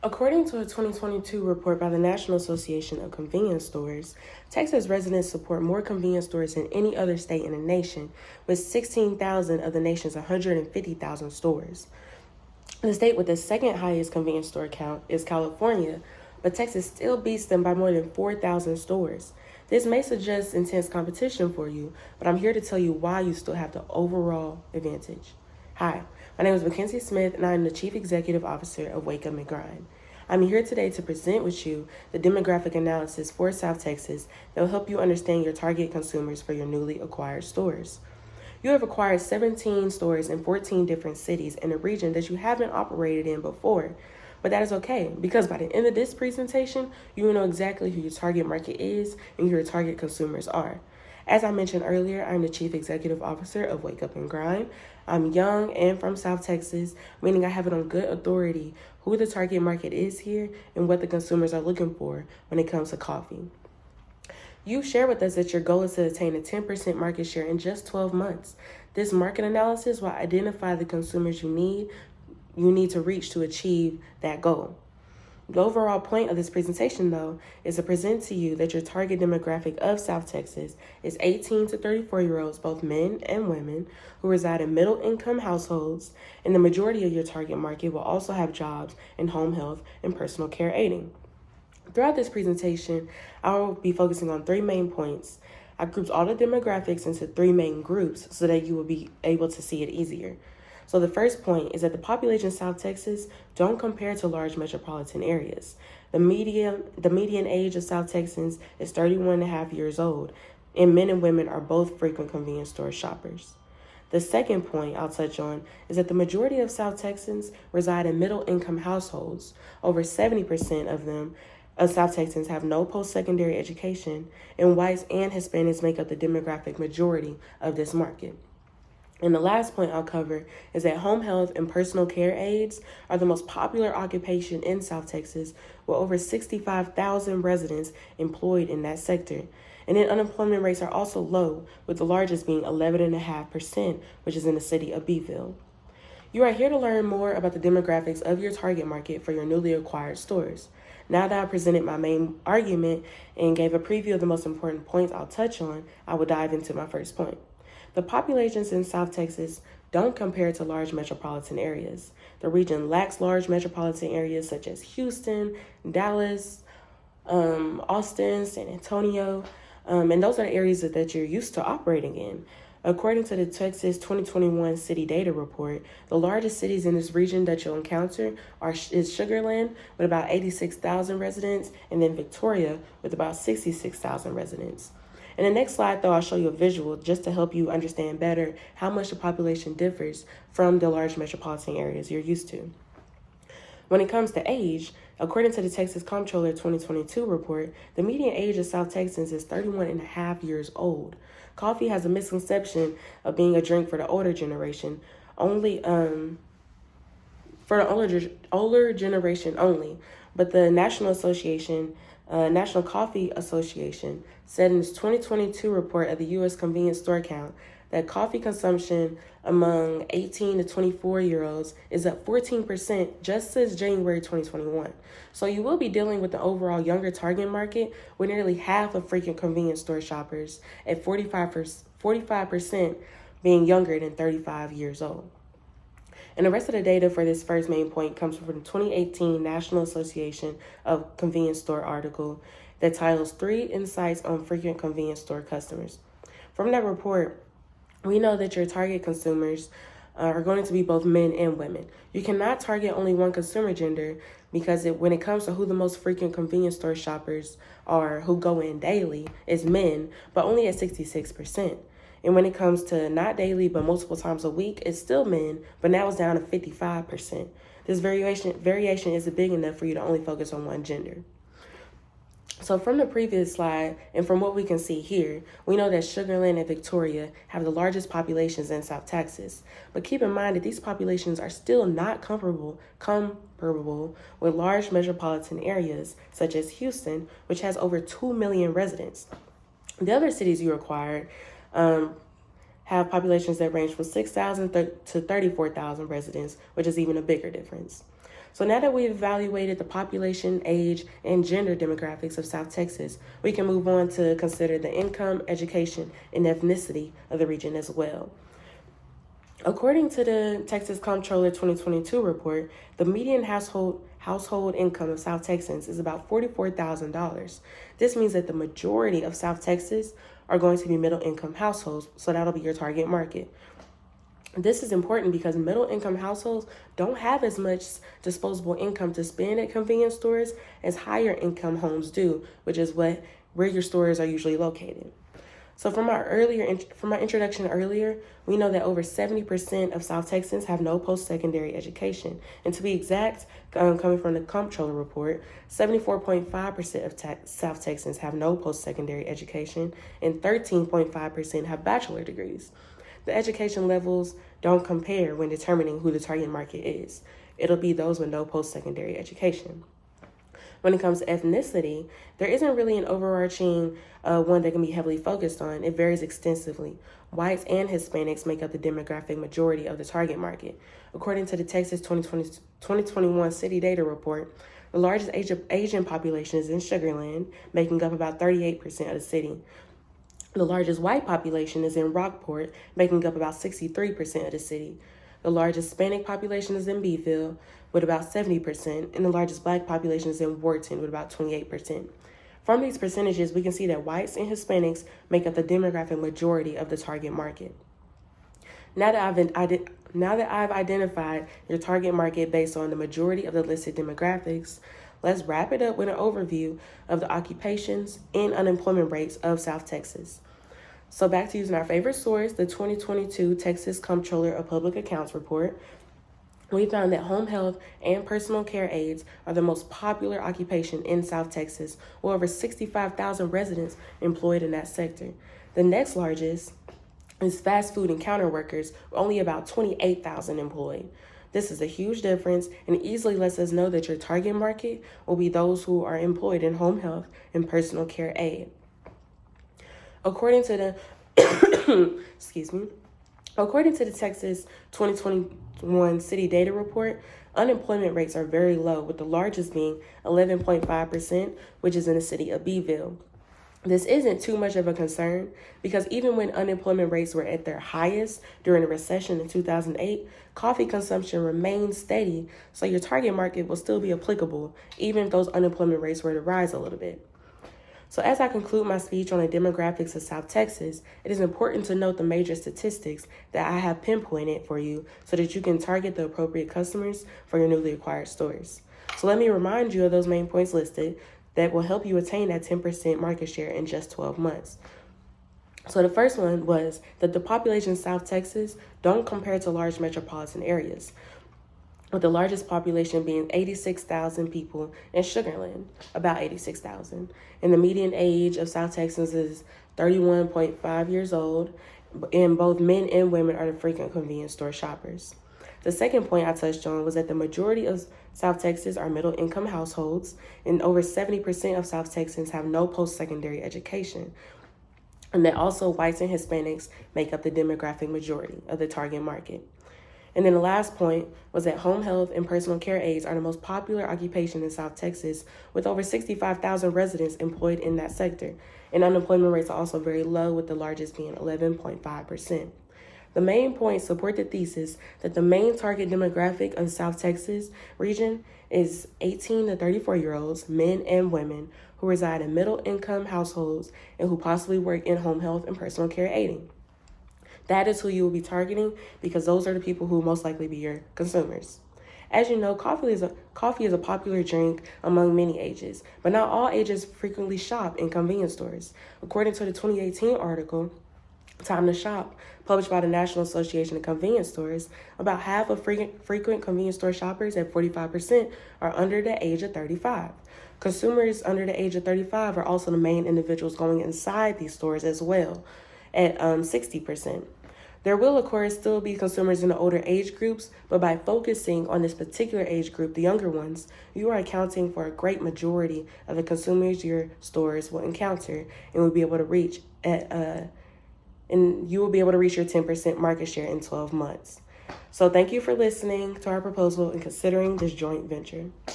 According to a 2022 report by the National Association of Convenience Stores, Texas residents support more convenience stores than any other state in the nation, with 16,000 of the nation's 150,000 stores. The state with the second highest convenience store count is California, but Texas still beats them by more than 4,000 stores. This may suggest intense competition for you, but I'm here to tell you why you still have the overall advantage. Hi, my name is Mackenzie Smith, and I'm the Chief Executive Officer of Wake Up and Grind. I'm here today to present with you the demographic analysis for South Texas that will help you understand your target consumers for your newly acquired stores. You have acquired 17 stores in 14 different cities in a region that you haven't operated in before. But that is okay, because by the end of this presentation, you will know exactly who your target market is and who your target consumers are. As I mentioned earlier, I'm the Chief Executive Officer of Wake Up and Grind. I'm young and from South Texas, meaning I have it on good authority who the target market is here and what the consumers are looking for when it comes to coffee. You shared with us that your goal is to attain a 10% market share in just 12 months. This market analysis will identify the consumers you need to reach to achieve that goal. The overall point of this presentation, though, is to present to you that your target demographic of South Texas is 18 to 34-year-olds, both men and women, who reside in middle-income households, and the majority of your target market will also have jobs in home health and personal care aiding. Throughout this presentation, I will be focusing on three main points. I grouped all the demographics into three main groups so that you will be able to see it easier. So the first point is that the population of South Texas don't compare to large metropolitan areas. The median age of South Texans is 31 and a half years old, and men and women are both frequent convenience store shoppers. The second point I'll touch on is that the majority of South Texans reside in middle-income households. Over 70% of South Texans have no post-secondary education, and whites and Hispanics make up the demographic majority of this market. And the last point I'll cover is that home health and personal care aides are the most popular occupation in South Texas, with over 65,000 residents employed in that sector. And then unemployment rates are also low, with the largest being 11.5%, which is in the city of Beeville. You are here to learn more about the demographics of your target market for your newly acquired stores. Now that I presented my main argument and gave a preview of the most important points I'll touch on, I will dive into my first point. The populations in South Texas don't compare to large metropolitan areas. The region lacks large metropolitan areas such as Houston, Dallas, Austin, San Antonio, and those are areas that you're used to operating in. According to the Texas 2021 City Data Report, the largest cities in this region that you'll encounter is Sugar Land with about 86,000 residents, and then Victoria with about 66,000 residents. In the next slide, though, I'll show you a visual just to help you understand better how much the population differs from the large metropolitan areas you're used to. When it comes to age, according to the Texas Comptroller 2022 report, the median age of South Texans is 31 and a half years old. Coffee has a misconception of being a drink for the older generation, older generation only, but the National Coffee Association said in its 2022 report of the U.S. convenience store count that coffee consumption among 18 to 24-year-olds is up 14% just since January 2021. So you will be dealing with the overall younger target market, with nearly half of frequent convenience store shoppers at 45% being younger than 35 years old. And the rest of the data for this first main point comes from the 2018 National Association of Convenience Store article that titles 3 Insights on Frequent Convenience Store Customers. From that report, we know that your target consumers are going to be both men and women. You cannot target only one consumer gender because when it comes to who the most frequent convenience store shoppers are who go in daily is men, but only at 66%. And when it comes to not daily, but multiple times a week, it's still men, but now it's down to 55%. This variation isn't big enough for you to only focus on one gender. So from the previous slide, and from what we can see here, we know that Sugar Land and Victoria have the largest populations in South Texas. But keep in mind that these populations are still not comparable with large metropolitan areas, such as Houston, which has over 2 million residents. The other cities you acquired have populations that range from 6,000 to 34,000 residents, which is even a bigger difference. So now that we've evaluated the population, age, and gender demographics of South Texas, we can move on to consider the income, education, and ethnicity of the region as well. According to the Texas Comptroller 2022 report, the median household income of South Texans is about $44,000. This means that the majority of South Texas are going to be middle income households, so that'll be your target market. This is important because middle income households don't have as much disposable income to spend at convenience stores as higher income homes do, which is where your stores are usually located. So from my introduction earlier, we know that over 70% of South Texans have no post-secondary education. And to be exact, coming from the Comptroller report, 74.5% of South Texans have no post-secondary education, and 13.5% have bachelor degrees. The education levels don't compare when determining who the target market is. It'll be those with no post-secondary education. When it comes to ethnicity, there isn't really an overarching one that can be heavily focused on. It varies extensively. Whites and Hispanics make up the demographic majority of the target market. According to the Texas 2021 City Data Report, the largest Asian population is in Sugar Land, making up about 38% of the city. The largest white population is in Rockport, making up about 63% of the city. The largest Hispanic population is in Beeville, with about 70%, and the largest Black population is in Wharton, with about 28%. From these percentages, we can see that whites and Hispanics make up the demographic majority of the target market. Now that I've identified your target market based on the majority of the listed demographics, let's wrap it up with an overview of the occupations and unemployment rates of South Texas. So back to using our favorite source, the 2022 Texas Comptroller of Public Accounts report, we found that home health and personal care aides are the most popular occupation in South Texas, with over 65,000 residents employed in that sector. The next largest is fast food and counter workers, with only about 28,000 employed. This is a huge difference and easily lets us know that your target market will be those who are employed in home health and personal care aid. According to the According to the Texas 2021 City Data Report, unemployment rates are very low, with the largest being 11.5%, which is in the city of Beeville. This isn't too much of a concern because even when unemployment rates were at their highest during the recession in 2008, coffee consumption remained steady, so your target market will still be applicable, even if those unemployment rates were to rise a little bit. So as I conclude my speech on the demographics of South Texas, it is important to note the major statistics that I have pinpointed for you so that you can target the appropriate customers for your newly acquired stores. So let me remind you of those main points listed that will help you attain that 10% market share in just 12 months. So the first one was that the population in South Texas don't compare to large metropolitan areas, with the largest population being 86,000 people in Sugar Land, about 86,000. And the median age of South Texans is 31.5 years old, and both men and women are the frequent convenience store shoppers. The second point I touched on was that the majority of South Texas are middle-income households, and over 70% of South Texans have no post-secondary education, and that also whites and Hispanics make up the demographic majority of the target market. And then the last point was that home health and personal care aides are the most popular occupation in South Texas, with over 65,000 residents employed in that sector. And unemployment rates are also very low, with the largest being 11.5%. The main points support the thesis that the main target demographic of the South Texas region is 18 to 34-year-olds, men and women, who reside in middle-income households and who possibly work in home health and personal care aiding. That is who you will be targeting because those are the people who will most likely be your consumers. As you know, coffee is a popular drink among many ages, but not all ages frequently shop in convenience stores. According to the 2018 article, Time to Shop, published by the National Association of Convenience Stores, about half of frequent convenience store shoppers at 45% are under the age of 35. Consumers under the age of 35 are also the main individuals going inside these stores as well, at 60%. There will, of course, still be consumers in the older age groups, but by focusing on this particular age group, the younger ones, you are accounting for a great majority of the consumers your stores will encounter and will be able to reach your 10% market share in 12 months. So thank you for listening to our proposal and considering this joint venture.